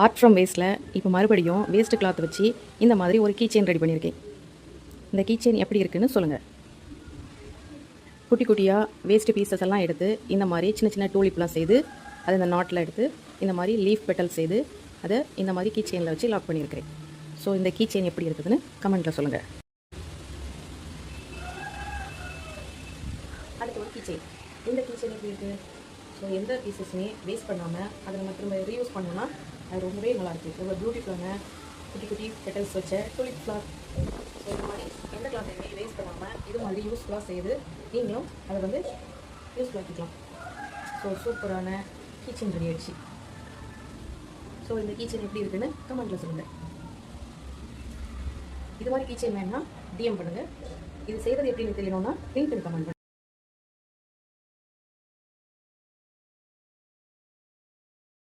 Art from வேஸ்ட்டில் இப்போ மறுபடியும் waste cloth வச்சு இந்த மாதிரி ஒரு கீ செயின் ரெடி பண்ணியிருக்கேன். இந்த கீ செயின் எப்படி இருக்குன்னு சொல்லுங்கள். குட்டி குட்டியாக வேஸ்ட்டு பீசஸ் எல்லாம் எடுத்து இந்த மாதிரி சின்ன சின்ன டூலிப்லாம் செய்து அதை இந்த நாட்டில் எடுத்து இந்த மாதிரி லீஃப் பெட்டல் செய்து அதை இந்த மாதிரி கீ செயினில் வச்சு லாக் பண்ணியிருக்கிறேன். ஸோ இந்த கீ செயின் எப்படி இருக்குதுன்னு கமெண்ட்டில் சொல்லுங்கள். அடுத்து ஒரு கீ செயின். இந்த கீ செயின் எப்படி இருக்குது? ஸோ எந்த பீசஸுமே வேஸ்ட் பண்ணாமல் அதை நம்ம திரும்ப ரீயூஸ் பண்ணோன்னா அது ரொம்பவே நல்லாயிருக்கு. ரொம்ப பியூட்டிஃபுல்லான குட்டி குட்டி பெட்டல்ஸ் வச்ச டூலிப் கிளாத். ஸோ இந்த மாதிரி எந்த கிளாத்தையுமே வேஸ்ட் பண்ணாமல் இது மாதிரி யூஸ்ஃபுல்லாக செய்து நீங்களும் அதை வந்து யூஸ்ஃபுல்லாக்கிக்கலாம். ஸோ சூப்பரான கீச்செயின் ரெடி ஆகிடுச்சு. ஸோ இந்த கீச்செயின் எப்படி இருக்குன்னு கமெண்ட்டில் சொல்லுங்கள். இது மாதிரி கீச்செயின் வேணும்னா டிஎம் பண்ணுங்கள். இது செய்கிறது எப்படின்னு தெரியணும்னா லிங்க் கமெண்ட் பண்ணுங்கள்.